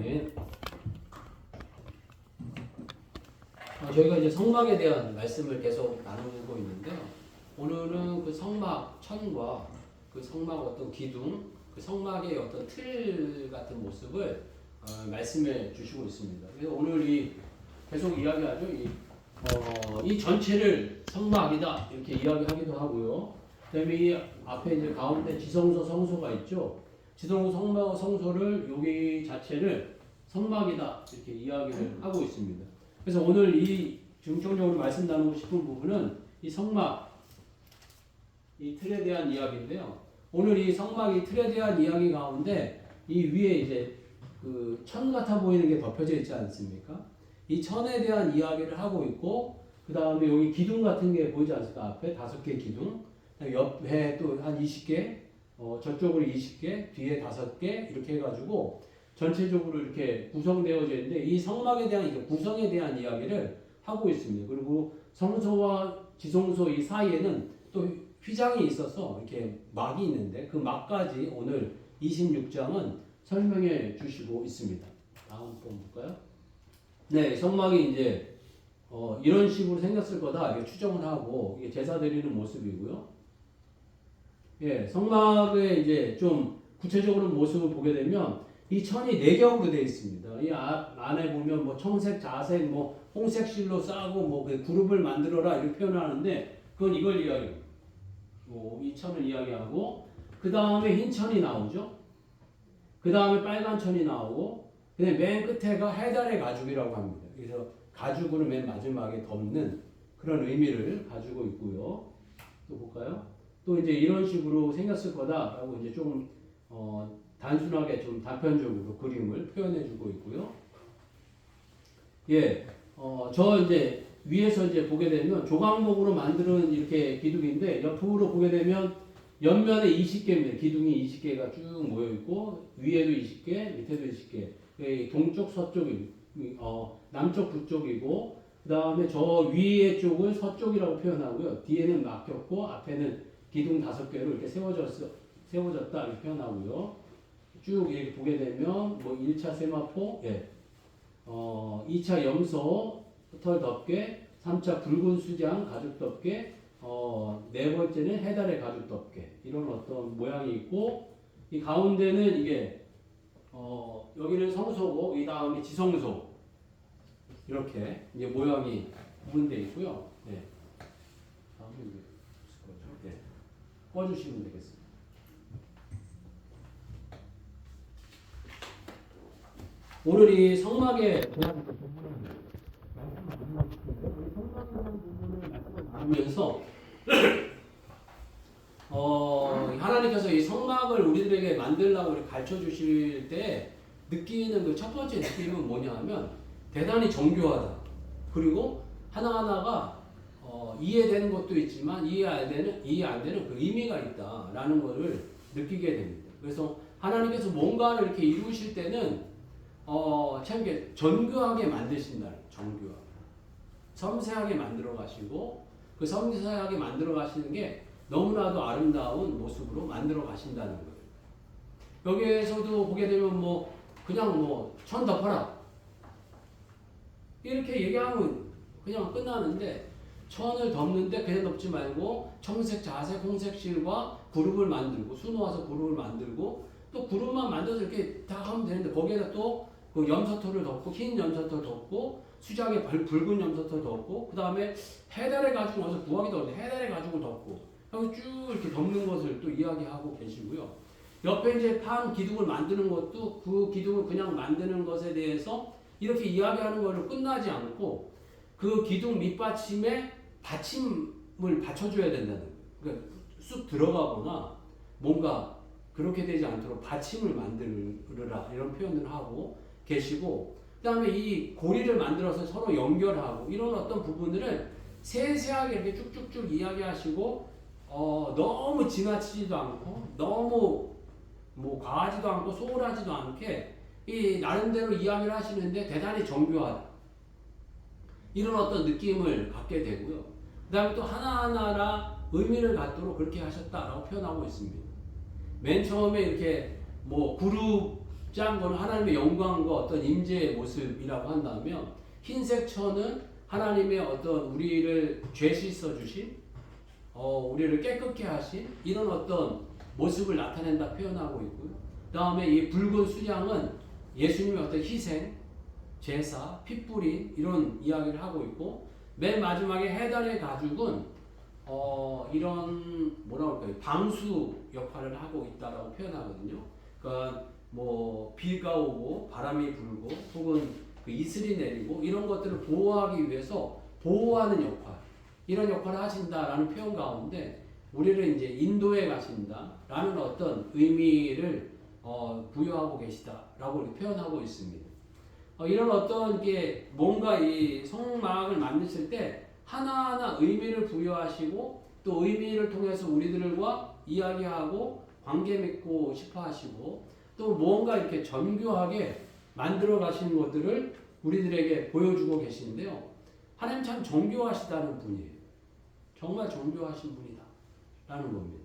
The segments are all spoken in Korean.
네. 저희가 이제 성막에 대한 말씀을 계속 나누고 있는데요. 오늘은 그 성막 천과 그 성막 어떤 기둥, 그 성막의 어떤 틀 같은 모습을 말씀해 주시고 있습니다. 그래서 오늘 이 계속 이야기하죠. 이 전체를 성막이다 이렇게 이야기하기도 하고요. 그다음에 이 앞에 이제 가운데 지성소 성소가 있죠. 지성소 성막 성소를 여기 자체를 성막이다 이렇게 이야기를 하고 있습니다. 그래서 오늘 이 중점적으로 말씀 나누고 싶은 부분은 이 성막 이 틀에 대한 이야기인데요. 오늘 이 성막 이 틀에 대한 이야기 가운데 이 위에 이제 그 천 같아 보이는 게 덮여져 있지 않습니까? 이 천에 대한 이야기를 하고 있고 그 다음에 여기 기둥 같은 게 보이지 않습니까? 앞에 5개 기둥, 옆에 또 한 20개, 저쪽으로 20개, 뒤에 5개 이렇게 해가지고 전체적으로 이렇게 구성되어져 있는데 이 성막에 대한 구성에 대한 이야기를 하고 있습니다. 그리고 성소와 지성소 이 사이에는 또 휘장이 있어서 이렇게 막이 있는데 그 막까지 오늘 26장은 설명해 주시고 있습니다. 다음 번 볼까요? 네, 성막이 이제 이런 식으로 생겼을 거다 이렇게 추정을 하고 이게 제사 드리는 모습이고요. 예, 성막의 이제 좀 구체적으로 모습을 보게 되면 이 천이 4겹으로 되어 있습니다. 이 안에 보면 뭐 청색, 자색, 뭐 홍색 실로 싸고 뭐 그룹을 만들어라 이렇게 표현하는데 그건 이걸 이야기해요. 이 천을 이야기하고 그 다음에 흰 천이 나오죠. 그 다음에 빨간 천이 나오고 근데 맨 끝에가 해달의 가죽이라고 합니다. 그래서 가죽으로 맨 마지막에 덮는 그런 의미를 가지고 있고요. 또 볼까요? 또 이제 이런 식으로 생겼을 거다라고 이제 좀 단순하게 좀 단편적으로 그림을 표현해주고 있고요. 예, 저 이제 위에서 이제 보게 되면 조각목으로 만드는 이렇게 기둥인데 옆으로 보게 되면 옆면에 20개입니다. 기둥이 20개가 쭉 모여 있고 위에도 20개, 밑에도 20개. 동쪽, 서쪽이 남쪽, 북쪽이고 그 다음에 저 위에 쪽을 서쪽이라고 표현하고요. 뒤에는 막혔고 앞에는 기둥 5개로 이렇게 세워졌다 이렇게 표현하고요. 쭉 이렇게 보게 되면 뭐 1차 세마포, 예. 2차 염소, 털 덮개, 3차 붉은 수장, 가죽 덮개, 네 번째는 해달의 가죽 덮개. 이런 어떤 모양이 있고, 이 가운데는 이게, 여기는 성소고, 이 다음에 지성소. 이렇게 이제 모양이 구분되어 있고요. 네. 다음에 이제 네. 꺼주시면 되겠습니다. 오늘 이 성막에 대한 부분은 나누면서 하나님께서 이 성막을 우리들에게 만들라고 가르쳐 주실 때 느끼는 그 첫 번째 느낌은 뭐냐 하면 대단히 정교하다. 그리고 하나하나가 이해되는 것도 있지만 이해 안 되는 그 의미가 있다라는 것을 느끼게 됩니다. 그래서 하나님께서 뭔가를 이렇게 이루실 때는 참 이게 정교하게 만드신다. 정교하게. 섬세하게 만들어 가시고 그 섬세하게 만들어 가시는 게 너무나도 아름다운 모습으로 만들어 가신다는 거예요. 여기에서도 보게 되면 뭐 그냥 뭐 천 덮어라 이렇게 얘기하면 그냥 끝나는데 천을 덮는데 그냥 덮지 말고 청색, 자색, 홍색 실과 그룹을 만들고 수놓아서 그룹을 만들고 또 그룹만 만들어서 이렇게 다 하면 되는데 거기에다 또 그 염소털을 덮고 흰 염소털 덮고 수장에 붉은 염소털 덮고 그 다음에 해달의 가죽을 어디서 구하기도 어려운데 해달의 가죽을 덮고 하고 쭉 이렇게 덮는 것을 또 이야기하고 계시고요. 옆에 이제 판 기둥을 만드는 것도 그 기둥을 그냥 만드는 것에 대해서 이렇게 이야기하는 것을 끝나지 않고 그 기둥 밑받침에 받침을 받쳐줘야 된다는 거예요. 그러니까 쑥 들어가거나 뭔가 그렇게 되지 않도록 받침을 만들으라 이런 표현을 하고 계시고 그 다음에 이 고리를 만들어서 서로 연결하고 이런 어떤 부분들을 세세하게 이렇게 쭉쭉쭉 이야기하시고 너무 지나치지도 않고 너무 뭐 과하지도 않고 소홀하지도 않게 이 나름대로 이야기를 하시는데 대단히 정교하다. 이런 어떤 느낌을 갖게 되고요. 그 다음에 또 하나하나라 의미를 갖도록 그렇게 하셨다라고 표현하고 있습니다. 맨 처음에 이렇게 뭐 그룹 짠 거는 하나님의 영광과 어떤 임재의 모습이라고 한다면, 흰색 천은 하나님의 어떤 우리를 죄 씻어 주신, 우리를 깨끗게 하신 이런 어떤 모습을 나타낸다 표현하고 있고요. 그 다음에 이 붉은 수장은 예수님의 어떤 희생, 제사, 핏불이 이런 이야기를 하고 있고, 맨 마지막에 해달의 가죽은 이런 뭐라고 할까요? 방수 역할을 하고 있다라고 표현하거든요. 그러니까 뭐 비가 오고 바람이 불고 혹은 그 이슬이 내리고 이런 것들을 보호하기 위해서 보호하는 역할, 이런 역할을 하신다라는 표현 가운데 우리를 이제 인도해 가신다라는 어떤 의미를 부여하고 계시다라고 이렇게 표현하고 있습니다. 이런 어떤 게 뭔가 이 성막을 만드실 때 하나하나 의미를 부여하시고 또 의미를 통해서 우리들과 이야기하고 관계 맺고 싶어 하시고 또 뭔가 이렇게 정교하게 만들어 가시는 것들을 우리들에게 보여주고 계시는데요. 하나님 참 정교하시다는 분이에요. 정말 정교하신 분이다 라는 겁니다.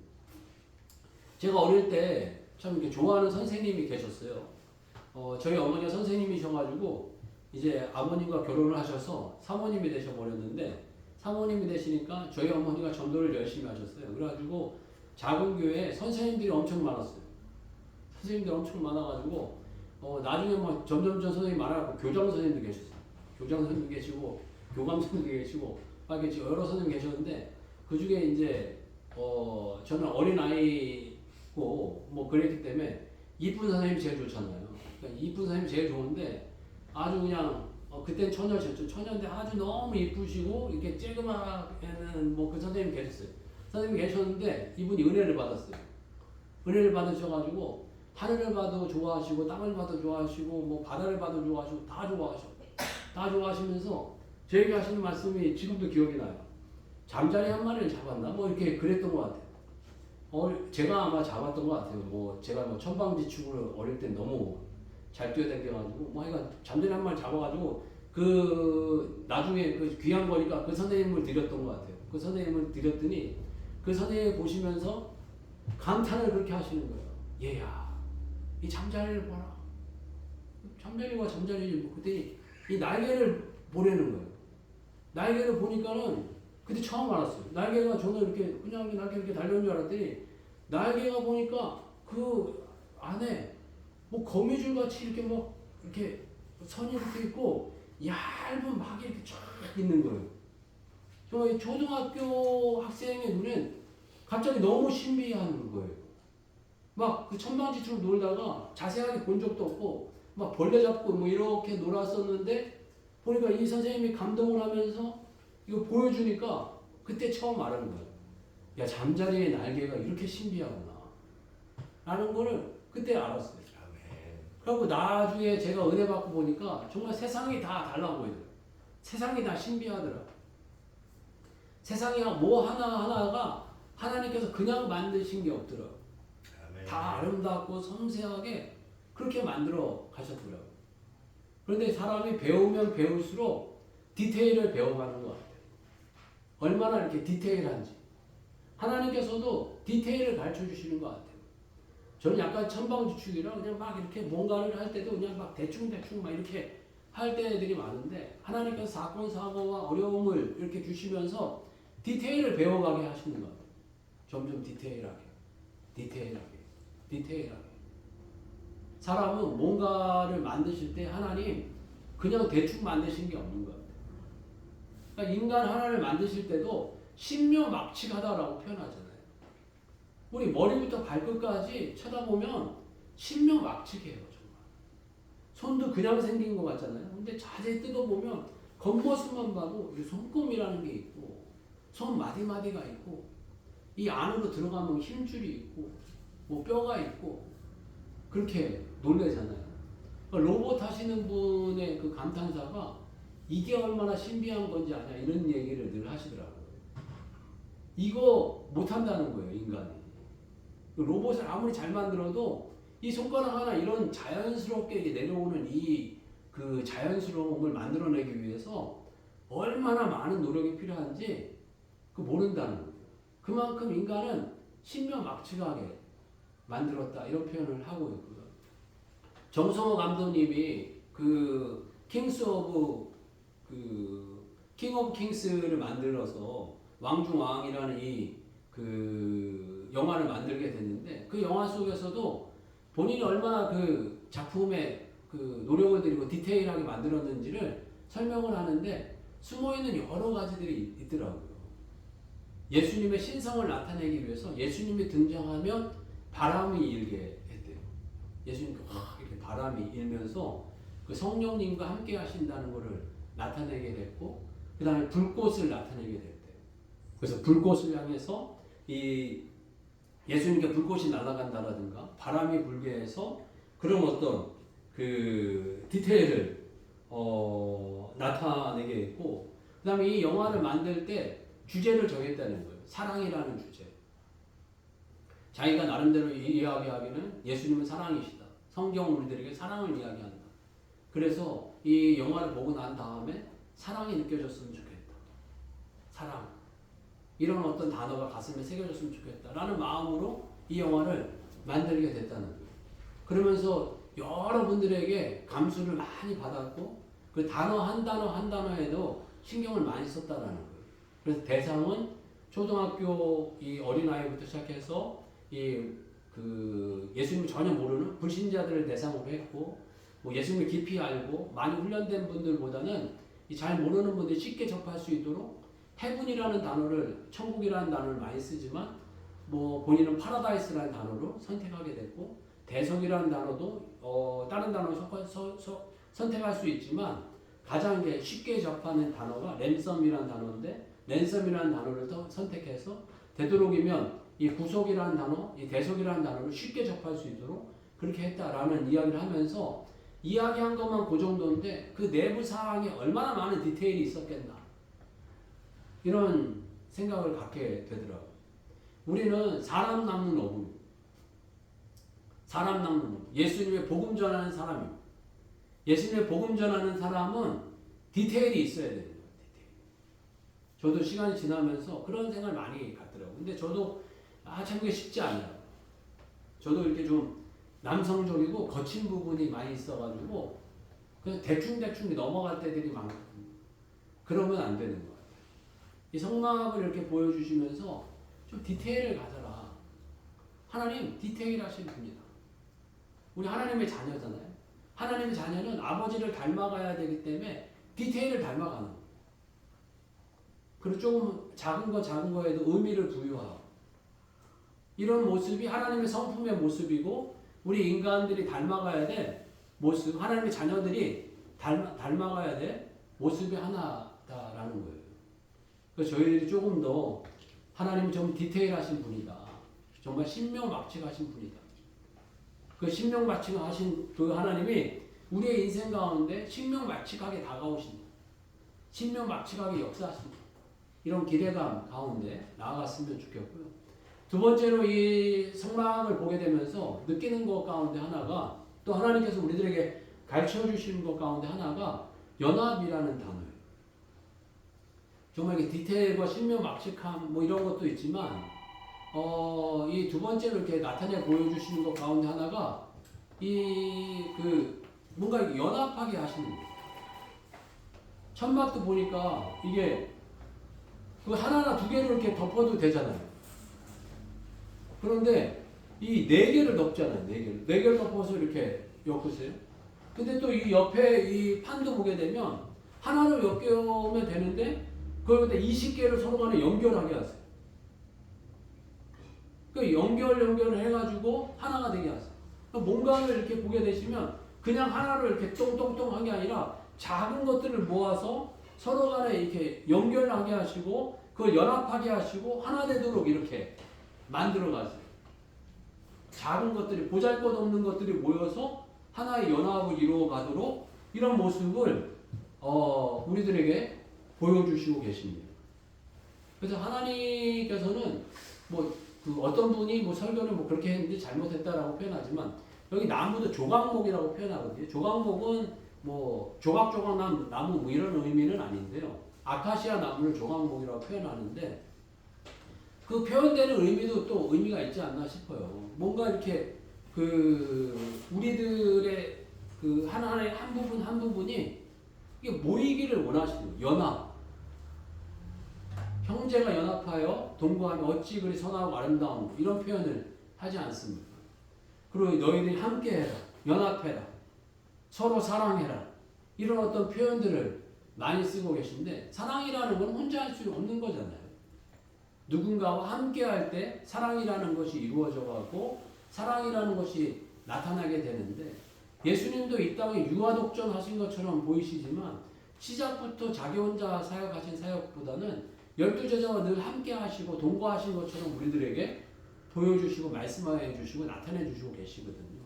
제가 어릴 때 참 이렇게 좋아하는 선생님이 계셨어요. 저희 어머니가 선생님이셔가지고 이제 아버님과 결혼을 하셔서 사모님이 되셔버렸는데, 사모님이 되시니까 저희 어머니가 전도를 열심히 하셨어요. 그래가지고 작은 교회에 선생님들이 엄청 많았어요. 선생님들이 엄청 많아가지고 나중에 뭐 점점점 선생님이 많아갖고 교장 선생님도 계셨어요. 교장 선생님도 계시고 교감 선생님도 계시고 막 이렇게 여러 선생님이 계셨는데, 그 중에 이제 저는 어린 아이고 뭐 그랬기 때문에 이쁜 선생님이 제일 좋잖아요. 그러니까 이쁜 선생님이 제일 좋은데 아주 그냥 그땐 처녀셨죠. 처녀인데 아주 너무 이쁘시고 이렇게 쬐그맣게는 뭐 그 선생님이 계셨어요. 선생님이 계셨는데 이분이 은혜를 받았어요. 은혜를 받으셔가지고 하늘을 봐도 좋아하시고 땅을 봐도 좋아하시고 뭐 바다를 봐도 좋아하시고 다 좋아하시고 다 좋아하시면서 저에게 하시는 말씀이 지금도 기억이 나요. 잠자리 한 마리를 잡았나? 뭐 이렇게 그랬던 것 같아요. 제가 아마 잡았던 것 같아요. 뭐 제가 뭐 천방지축을 어릴 때 너무 잘 뛰어다녀가지고 뭐 하여간 잠자리 한 마리 잡아가지고 그 나중에 그 귀한 거니까 그 선생님을 드렸던 것 같아요. 그 선생님을 드렸더니 그 선생님 보시면서 감탄을 그렇게 하시는 거예요. 얘야, 이 잠자리를 봐라. 잠자리와 잠자리지 뭐. 그때 이 날개를 보내는 거예요. 날개를 보니까는 그때 처음 알았어요. 날개가 저는 이렇게 그냥 날개 이렇게 달려온 줄 알았더니 날개가 보니까 그 안에 뭐 거미줄 같이 이렇게 막 이렇게 선이 이렇게 있고 얇은 막이 이렇게 쫙 있는 거예요. 정말 초등학교 학생의 눈엔 갑자기 너무 신비한 거예요. 막 그 천방지축을 놀다가 자세하게 본 적도 없고 막 벌레 잡고 뭐 이렇게 놀았었는데 보니까 이 선생님이 감동을 하면서 이거 보여주니까 그때 처음 알은 거예요. 야, 잠자리의 날개가 이렇게 신비하구나 라는 거를 그때 알았어요. 그리고 나중에 제가 은혜 받고 보니까 정말 세상이 다 달라 보이더라고요. 세상이 다 신비하더라고요. 세상이 뭐 하나하나가 하나님께서 그냥 만드신 게 없더라고요. 다 아름답고 섬세하게 그렇게 만들어 가셨더라고요. 그런데 사람이 배우면 배울수록 디테일을 배워가는 것 같아요. 얼마나 이렇게 디테일한지. 하나님께서도 디테일을 가르쳐 주시는 것 같아요. 저는 약간 천방지축이라 그냥 막 이렇게 뭔가를 할 때도 그냥 막 대충대충 막 이렇게 할 때들이 많은데, 하나님께서 사건, 사고와 어려움을 이렇게 주시면서 디테일을 배워가게 하시는 것 같아요. 점점 디테일하게. 사람은 뭔가를 만드실 때 하나님 그냥 대충 만드신 게 없는 것 같아요. 그러니까 인간 하나를 만드실 때도 신묘막측하다라고 표현하잖아요. 우리 머리부터 발끝까지 쳐다보면 신묘막측해요. 정말. 손도 그냥 생긴 것 같잖아요. 근데 자세히 뜯어보면 겉모습만 봐도 손금이라는 게 있고 손 마디마디가 있고 이 안으로 들어가면 힘줄이 있고 뭐 뼈가 있고 그렇게 놀라잖아요. 그러니까 로봇 하시는 분의 그 감탄사가 이게 얼마나 신비한 건지 아냐 이런 얘기를 늘 하시더라고요. 이거 못한다는 거예요, 인간이. 로봇을 아무리 잘 만들어도 이 손가락 하나 이런 자연스럽게 내려오는 이 그 자연스러움을 만들어내기 위해서 얼마나 많은 노력이 필요한지 그 모른다는 거예요. 그만큼 인간은 신묘막측하게 만들었다 이런 표현을 하고 있고요. 정성호 감독님이 그 킹 오브 킹스를 만들어서 왕중왕이라는 이 그 영화를 만들게 됐는데 그 영화 속에서도 본인이 얼마나 그 작품에 그 노력을 들이고 디테일하게 만들었는지를 설명을 하는데 숨어있는 여러 가지들이 있더라고요. 예수님의 신성을 나타내기 위해서 예수님이 등장하면 바람이 일게 했대요. 예수님이 이렇게 바람이 일면서 그 성령님과 함께 하신다는 것을 나타내게 됐고 그 다음에 불꽃을 나타내게 됐대요. 그래서 불꽃을 향해서 이 예수님께 불꽃이 날아간다라든가 바람이 불게 해서 그런 어떤 그 디테일을 나타내게 했고 그 다음에 이 영화를 만들 때 주제를 정했다는 거예요. 사랑이라는 주제. 자기가 나름대로 이야기하기는 예수님은 사랑이시다. 성경은 우리들에게 사랑을 이야기한다. 그래서 이 영화를 보고 난 다음에 사랑이 느껴졌으면 좋겠다. 사랑. 이런 어떤 단어가 가슴에 새겨졌으면 좋겠다라는 마음으로 이 영화를 만들게 됐다는 거예요. 그러면서 여러분들에게 감수를 많이 받았고 그 단어 한 단어에도 신경을 많이 썼다라는 거예요. 그래서 대상은 초등학교 이 어린아이부터 시작해서 그 예수님을 전혀 모르는 불신자들을 대상으로 했고 뭐 예수님을 깊이 알고 많이 훈련된 분들보다는 잘 모르는 분들이 쉽게 접할 수 있도록 헤븐이라는 단어를 천국이라는 단어를 많이 쓰지만 뭐 본인은 파라다이스라는 단어로 선택하게 됐고 대속이라는 단어도 다른 단어로 선택할 수 있지만 가장 쉽게 접하는 단어가 랜섬이라는 단어인데 랜섬이라는 단어를 선택해서 되도록이면 이 구속이라는 단어, 이 대속이라는 단어를 쉽게 접할 수 있도록 그렇게 했다라는 이야기를 하면서 이야기한 것만 그 정도인데 그 내부 사항에 얼마나 많은 디테일이 있었겠나 이런 생각을 갖게 되더라고요. 우리는 사람 남는 어부, 사람 남는 어부, 예수님의 복음 전하는 사람입니다. 예수님의 복음 전하는 사람은 디테일이 있어야 되는 거예요. 디테일. 저도 시간이 지나면서 그런 생각을 많이 갖더라고요. 근데 저도 참 그게 쉽지 않아요. 저도 이렇게 좀 남성적이고 거친 부분이 많이 있어가지고 그냥 대충 넘어갈 때들이 많거든요. 그러면 안 되는 거예요. 이 성막을 이렇게 보여주시면서 좀 디테일을 가져라. 하나님 디테일하신 분이다. 우리 하나님의 자녀잖아요. 하나님의 자녀는 아버지를 닮아가야 되기 때문에 디테일을 닮아가는 거예요. 그리고 조금 작은 거에도 의미를 부여하고 이런 모습이 하나님의 성품의 모습이고 우리 인간들이 닮아가야 될 모습, 하나님의 자녀들이 닮아가야 될 모습이 하나다라는 거예요. 그래서 저희들이 조금 더 하나님은 좀 디테일하신 분이다. 정말 신명막측하신 분이다. 그 신명막측하신 그 하나님이 우리의 인생 가운데 신명막측하게 다가오신다. 신명막측하게 역사하신다. 이런 기대감 가운데 나아갔으면 좋겠고요. 두 번째로 이 성막을 보게 되면서 느끼는 것 가운데 하나가 또 하나님께서 우리들에게 가르쳐 주시는 것 가운데 하나가 연합이라는 단어예요. 정말 디테일과 신명막측함 뭐 이런 것도 있지만 이 두 번째로 이렇게 나타내 보여주시는 것 가운데 하나가 뭔가 연합하게 하시는 거예요. 천막도 보니까 이게 그 하나나 두 개를 이렇게 덮어도 되잖아요. 그런데 이 네 개를 덮잖아요. 네 개를 덮어서 이렇게 엮으세요. 근데 또 이 옆에 이 판도 보게 되면 하나로 엮으면 되는데 그걸 근데 20개를 서로 간에 연결하게 하세요. 그 연결을 해가지고 하나가 되게 하세요. 뭔가를 이렇게 보게 되시면 그냥 하나로 이렇게 똥똥똥한 게 아니라 작은 것들을 모아서 서로 간에 이렇게 연결하게 하시고 그걸 연합하게 하시고 하나 되도록 이렇게 만들어 가세요. 작은 것들이 보잘것없는 것들이 모여서 하나의 연합을 이루어 가도록 이런 모습을 우리들에게 보여주시고 계십니다. 그래서 하나님께서는 그 어떤 분이 설교를 그렇게 했는데 잘못했다라고 표현하지만 여기 나무도 조각목이라고 표현하거든요. 조각목은 조각조각 나무 이런 의미는 아닌데요. 아카시아 나무를 조각목이라고 표현하는데 그 표현되는 의미도 또 의미가 있지 않나 싶어요. 뭔가 이렇게 우리들의 그 하나의 한 부분 한 부분이 이게 모이기를 원하시는 거예요. 연합. 형제가 연합하여 동거하면 어찌 그리 선하고 아름다운 이런 표현을 하지 않습니까? 그리고 너희들이 함께해라, 연합해라, 서로 사랑해라 이런 어떤 표현들을 많이 쓰고 계신데 사랑이라는 건 혼자 할 수 없는 거잖아요. 누군가와 함께할 때 사랑이라는 것이 이루어져 가고 사랑이라는 것이 나타나게 되는데 예수님도 이 땅에 유아독전 하신 것처럼 보이시지만 시작부터 자기 혼자 사역하신 사역보다는 12제자와 늘 함께 하시고 동거하신 것처럼 우리들에게 보여주시고 말씀해 주시고 나타내 주시고 계시거든요.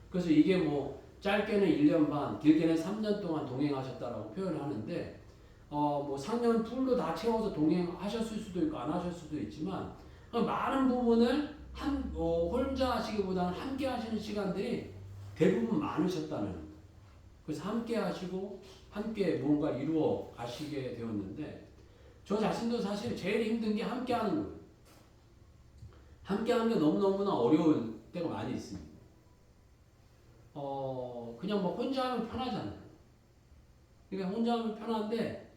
그래서 이게 뭐 짧게는 1년 반, 길게는 3년 동안 동행하셨다라고 표현을 하는데 뭐 3년 풀로 다 채워서 동행하셨을 수도 있고 안 하셨을 수도 있지만 많은 부분을 혼자 하시기보다는 함께 하시는 시간들이 대부분 많으셨다는 그래서 함께 하시고 함께 뭔가 이루어 가시게 되었는데 저 자신도 사실 제일 힘든 게 함께 하는 거예요. 함께 하는 게 너무너무나 어려울 때가 많이 있습니다. 그냥 뭐 혼자 하면 편하잖아요. 그러니까 혼자 하면 편한데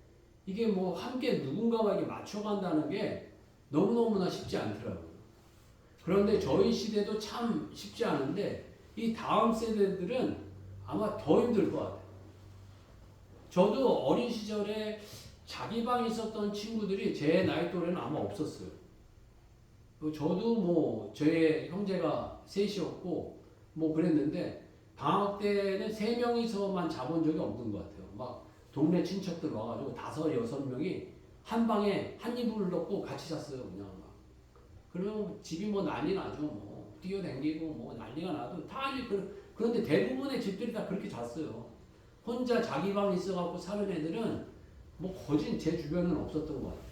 이게 뭐 함께 누군가와 이게 맞춰간다는 게 너무너무나 쉽지 않더라고요. 그런데 저희 시대도 참 쉽지 않은데 이 다음 세대들은 아마 더 힘들 것 같아요. 저도 어린 시절에 자기 방에 있었던 친구들이 제 나이 또래는 아마 없었어요. 저도 뭐 저의 형제가 셋이었고 뭐 그랬는데 방학 때는 3명이서만 자본 적이 없는 것 같아요. 막 동네 친척들 와가지고 5, 6명이 한 방에 한 이불을 덮고 같이 잤어요. 그냥 막. 그러면 집이 뭐 난리 나죠. 뭐 뛰어댕기고 뭐 난리가 나도 다 그런데 대부분의 집들이 다 그렇게 잤어요. 혼자 자기 방 있어갖고 사는 애들은 뭐 거진 제 주변은 없었던 것 같아요.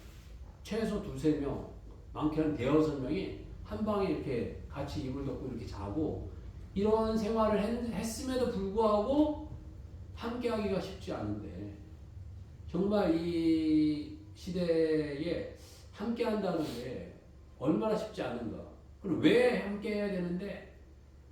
최소 2, 3명, 많게는 5-6명이 한 방에 이렇게 같이 이불 덮고 이렇게 자고 이런 생활을 했음에도 불구하고 함께 하기가 쉽지 않은데 정말 이 시대에 함께 한다는 게 얼마나 쉽지 않은가. 그럼 왜 함께 해야 되는데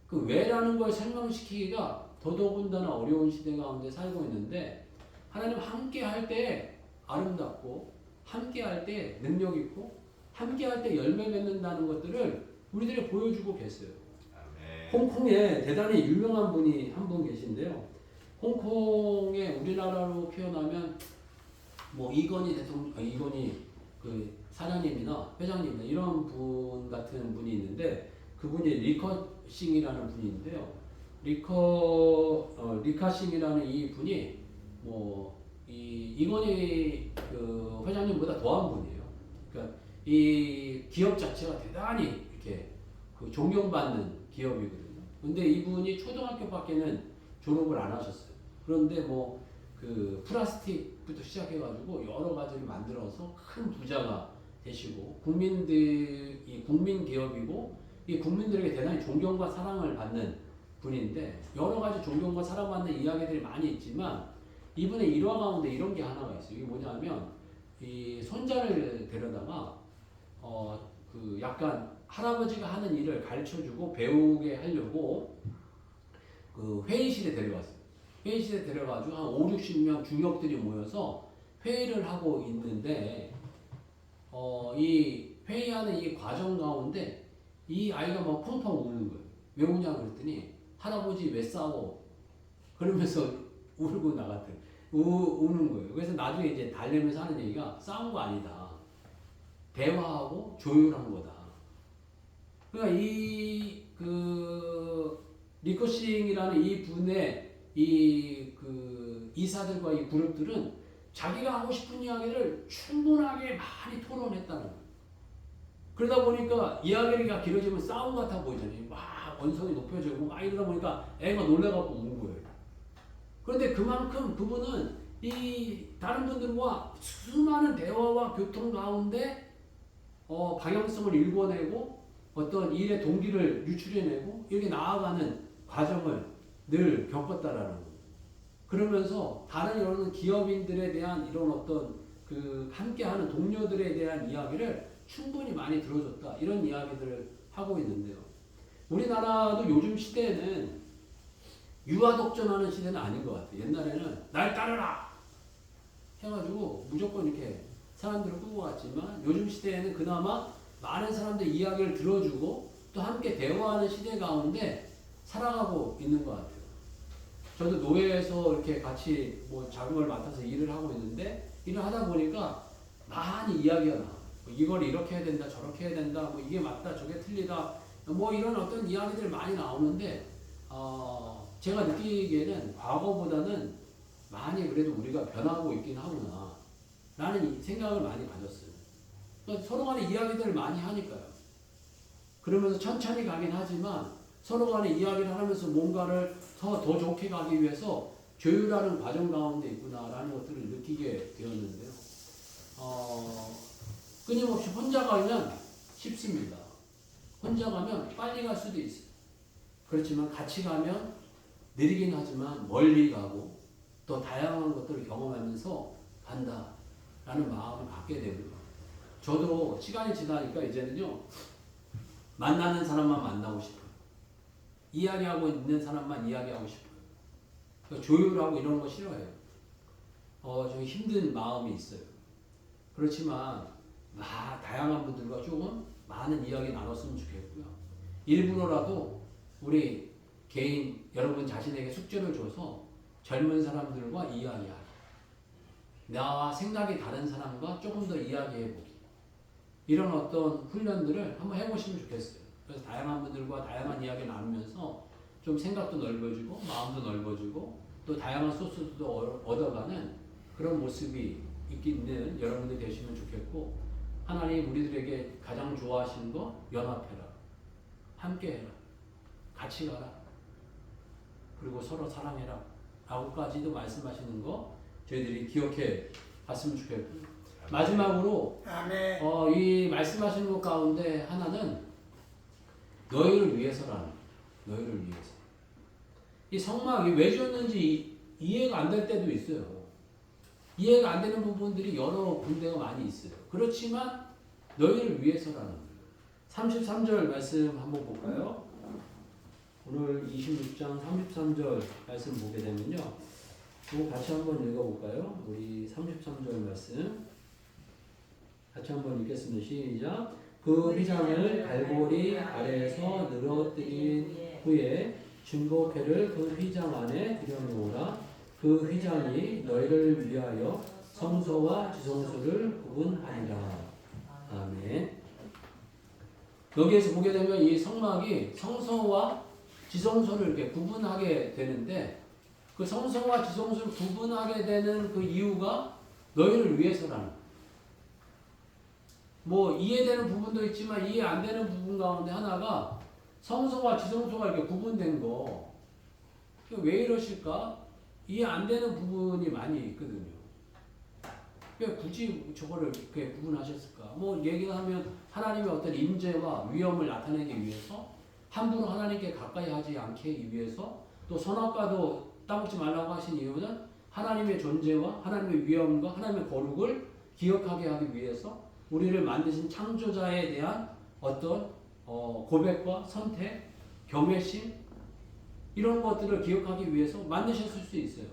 그 왜라는 걸 설명시키기가 더더군다나 어려운 시대 가운데 살고 있는데 하나님 함께 할 때 아름답고 함께 할 때 능력 있고 함께 할 때 열매 맺는다는 것들을 우리들이 보여주고 계세요. 홍콩에 대단히 유명한 분이 한 분 계신데요. 홍콩에 우리나라로 표현하면 뭐 이건희 대통령, 이건희 그 사장님이나 회장님이나 이런 분 같은 분이 있는데 그분이 리커싱이라는 분인데요. 리카싱이라는 이 분이 뭐 이건희 그 회장님보다 더한 분이에요. 그러니까 이 기업 자체가 대단히 이렇게 그 존경받는 기업이거든요. 근데 이분이 초등학교밖에는 졸업을 안 하셨어요. 그런데 뭐 그 플라스틱부터 시작해가지고 여러 가지를 만들어서 큰 부자가 되시고 국민들이 국민 기업이고 이 국민들에게 대단히 존경과 사랑을 받는 분인데 여러 가지 존경과 사랑받는 이야기들이 많이 있지만 이분의 일화 가운데 이런 게 하나가 있어요. 이게 뭐냐면 이 손자를 데려다가 그 약간 할아버지가 하는 일을 가르쳐주고 배우게 하려고 그 회의실에 데려갔어요. 회의실에 데려가지고 한 5, 60명 중역들이 모여서 회의를 하고 있는데 이 회의하는 이 과정 가운데 이 아이가 막 펑펑 우는 거예요. 왜 우냐 그랬더니 할아버지 왜 싸워? 그러면서 울고 나갔대요. 우는 거예요. 그래서 나중에 이제 달래면서 하는 얘기가 싸운 거 아니다. 대화하고 조율한 거다. 그러니까 리커싱이라는 이 분의 그 이사들과 이 그룹들은 자기가 하고 싶은 이야기를 충분하게 많이 토론했다는 거예요. 그러다 보니까 이야기가 길어지면 싸움 같아 보이잖아요. 막 언성이 높여지고 막 이러다 보니까 애가 놀래갖고 운 거예요. 그런데 그만큼 그분은 이 다른 분들과 수많은 대화와 교통 가운데 방향성을 일궈내고 어떤 일의 동기를 유출해내고 이렇게 나아가는 과정을 늘 겪었다라는 거예요. 그러면서 다른 이런 기업인들에 대한 이런 어떤 그 함께하는 동료들에 대한 이야기를 충분히 많이 들어줬다. 이런 이야기들을 하고 있는데요. 우리나라도 요즘 시대에는 유아독존하는 시대는 아닌 것 같아요. 옛날에는 날 따르라 해가지고 무조건 이렇게 사람들을 끌고 갔지만 요즘 시대에는 그나마 많은 사람들 이야기를 들어주고 또 함께 대화하는 시대 가운데 살아가고 있는 것 같아요. 저도 노예에서 이렇게 같이 뭐 작은 걸 맡아서 일을 하고 있는데 일을 하다 보니까 많이 이야기가 나와요. 뭐 이걸 이렇게 해야 된다, 저렇게 해야 된다, 뭐 이게 맞다, 저게 틀리다, 뭐 이런 어떤 이야기들이 많이 나오는데 제가 느끼기에는 과거보다는 많이 그래도 우리가 변하고 있긴 하구나 라는 생각을 많이 가졌어요. 그러니까 서로 간에 이야기들을 많이 하니까요. 그러면서 천천히 가긴 하지만 서로 간에 이야기를 하면서 뭔가를 더 좋게 가기 위해서 조율하는 과정 가운데 있구나라는 것들을 느끼게 되었는데요. 끊임없이 혼자 가면 쉽습니다. 혼자 가면 빨리 갈 수도 있어요. 그렇지만 같이 가면 느리긴 하지만 멀리 가고 또 다양한 것들을 경험하면서 간다라는 마음을 갖게 되고요. 저도 시간이 지나니까 이제는요. 만나는 사람만 만나고 싶어요. 이야기하고 있는 사람만 이야기하고 싶어요. 그러니까 조율하고 이런 거 싫어해요. 좀 힘든 마음이 있어요. 그렇지만 다양한 분들과 조금 많은 이야기 나눴으면 좋겠고요. 일부러라도 우리 개인 여러분 자신에게 숙제를 줘서 젊은 사람들과 이야기하기. 나와 생각이 다른 사람과 조금 더 이야기해보기. 이런 어떤 훈련들을 한번 해보시면 좋겠어요. 그래서 다양한 분들과 다양한 이야기 나누면서 좀 생각도 넓어지고 마음도 넓어지고 또 다양한 소스도 얻어가는 그런 모습이 있는 여러분들 되시면 좋겠고 하나님 우리들에게 가장 좋아하시는 거 연합해라. 함께해라. 같이 가라. 그리고 서로 사랑해라. 라고까지도 말씀하시는 거 저희들이 기억해 봤으면 좋겠고요. 마지막으로 이 말씀하시는 것 가운데 하나는 너희를 위해서라는 너희를 위해서. 이 성막이 왜 지었는지 이해가 안 될 때도 있어요. 이해가 안 되는 부분들이 여러 군데가 많이 있어요. 그렇지만 너희를 위해서라는 거예요. 33절 말씀 한번 볼까요? 오늘 26장 33절 말씀 보게 되면요. 이거 같이 한번 읽어볼까요? 우리 33절 말씀 같이 한번 읽겠습니다. 시작. 그 휘장을 갈고리 아래에서 늘어뜨린 후에 증거패를 그 휘장 안에 들여놓으라. 그 휘장이 너희를 위하여 성소와 지성소를 구분하리라. 아멘. 여기에서 보게 되면 이 성막이 성소와 지성소를 이렇게 구분하게 되는데 그 성소와 지성소를 구분하게 되는 그 이유가 너희를 위해서라는 거예요. 뭐 이해되는 부분도 있지만 이해 안 되는 부분 가운데 하나가 성소와 지성소가 이렇게 구분된 거. 왜 이러실까? 이해 안 되는 부분이 많이 있거든요. 왜 굳이 저거를 이렇게 구분하셨을까? 뭐 얘기를 하면 하나님의 어떤 임재와 위엄을 나타내기 위해서 함부로 하나님께 가까이 하지 않게 위해서 또 선악과도 따먹지 말라고 하신 이유는 하나님의 존재와 하나님의 위엄과 하나님의 거룩을 기억하게 하기 위해서 우리를 만드신 창조자에 대한 어떤 고백과 선택, 경외심 이런 것들을 기억하기 위해서 만드셨을 수 있어요.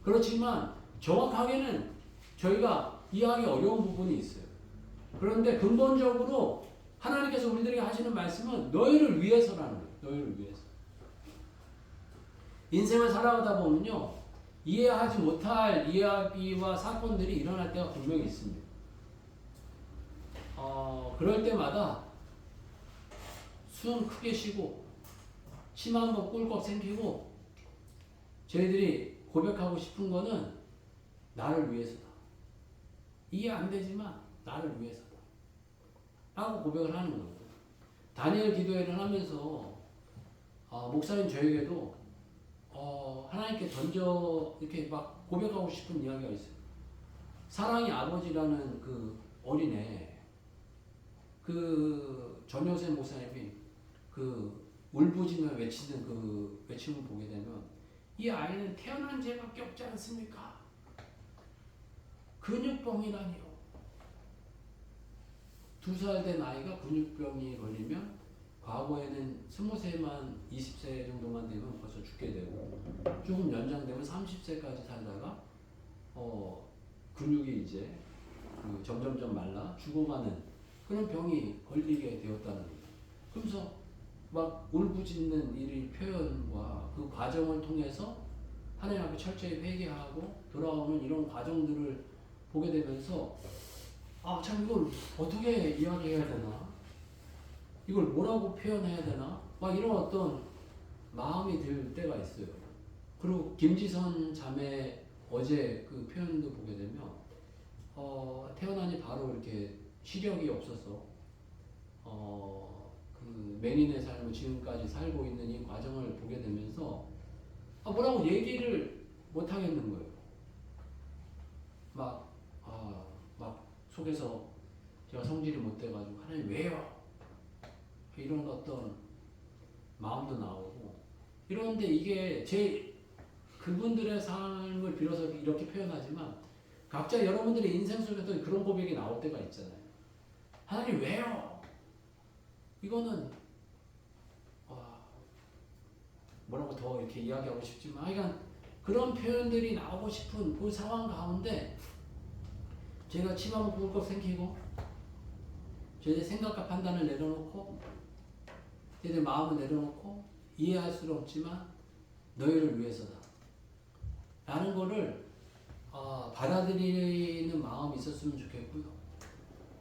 그렇지만 정확하게는 저희가 이해하기 어려운 부분이 있어요. 그런데 근본적으로 하나님께서 우리들에게 하시는 말씀은 너희를 위해서라는 거예요. 너희를 위해서. 인생을 살아가다 보면요. 이해하지 못할 이야기와 사건들이 일어날 때가 분명히 있습니다. 그럴 때마다 숨 크게 쉬고 침 한번 꿀꺽 삼키고 저희들이 고백하고 싶은 거는 나를 위해서다. 이해 안 되지만 나를 위해서다. 하고 고백을 하는 거예요. 다니엘 기도회를 하면서 목사님 저에게도 하나님께 이렇게 막 고백하고 싶은 이야기가 있어요. 사랑의 아버지라는 그 어린애 그 전효세 목사님이 그 울부짖며 외치는 그 외침을 보게 되면 이 아이는 태어난 죄밖에 없지 않습니까? 근육병이라니요. 2살 된 아이가 근육병이 걸리면 과거에는 20세만 20세 정도만 되면 벌써 죽게 되고 조금 연장되면 30세까지 살다가 근육이 이제 점점점 말라 죽어가는 그런 병이 걸리게 되었다는 거예요. 그러면서 막 울부짖는 이 표현과 그 과정을 통해서 하나님 앞에 철저히 회개하고 돌아오는 이런 과정들을 보게 되면서 참 이걸 어떻게 이야기해야 되나? 이걸 뭐라고 표현해야 되나? 막 이런 어떤 마음이 들 때가 있어요. 그리고 김지선 자매 어제 그 표현도 보게 되면 태어나니 바로 이렇게 시력이 없어서 그 맹인의 삶을 지금까지 살고 있는 이 과정을 보게 되면서 뭐라고 얘기를 못 하겠는 거예요. 막 속에서 제가 성질이 못 돼가지고 하나님 왜요? 이런 어떤 마음도 나오고 이런데 이게 그분들의 삶을 빌어서 이렇게 표현하지만 각자 여러분들의 인생 속에서 그런 고백이 나올 때가 있잖아요. 하나님 왜요? 이거는 뭐라고 더 이렇게 이야기하고 싶지만 하여간 그런 표현들이 나오고 싶은 그 상황 가운데 제가 치마만 꿀꺽 생기고 저희들 생각과 판단을 내려놓고 저희들 마음을 내려놓고 이해할 수는 없지만 너희를 위해서다 라는 거를 받아들이는 마음이 있었으면 좋겠고요.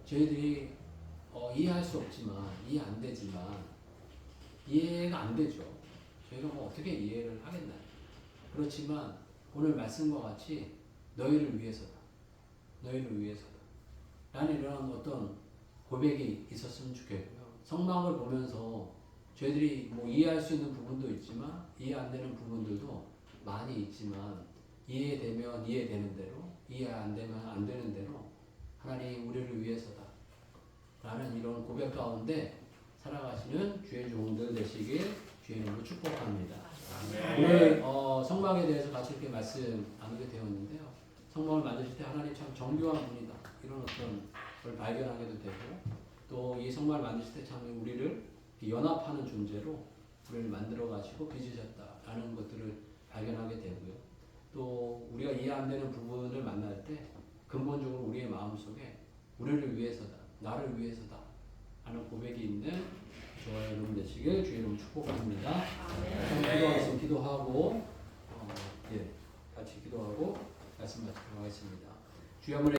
저희들이 이해할 수 없지만 이해 안 되지만 이해가 안 되죠. 저희가 뭐 어떻게 이해를 하겠나요? 그렇지만 오늘 말씀과 같이 너희를 위해서다. 너희를 위해서다. 라는 이런 어떤 고백이 있었으면 좋겠고요. 성막을 보면서 저희들이 뭐 이해할 수 있는 부분도 있지만 이해 안 되는 부분들도 많이 있지만 이해되면 이해되는 대로 이해 안 되면 안 되는 대로 하나님 우리를 위해서다. 라는 이런 고백 가운데 살아가시는 주의 종들 되시길 주의 이름으로 축복합니다. 오늘 성막에 대해서 같이 이렇게 말씀 나누게 되었는데요. 성막을 만드실 때 하나님 참 정교한 분이다. 이런 어떤 걸 발견하게도 되고 또 이 성막을 만드실 때 참 우리를 연합하는 존재로 우리를 만들어 가시고 빚으셨다라는 것들을 발견하게 되고요. 또 우리가 이해 안 되는 부분을 만날 때 근본적으로 우리의 마음속에 우리를 위해서다. 나를 위해서다. 하는 고백이 있는 저와 여러분 되시길 주의 이름으로 축복합니다. 기도하겠습니다. 기도하고 같이 기도하고 말씀 마치도록 하겠습니다. 주여 한번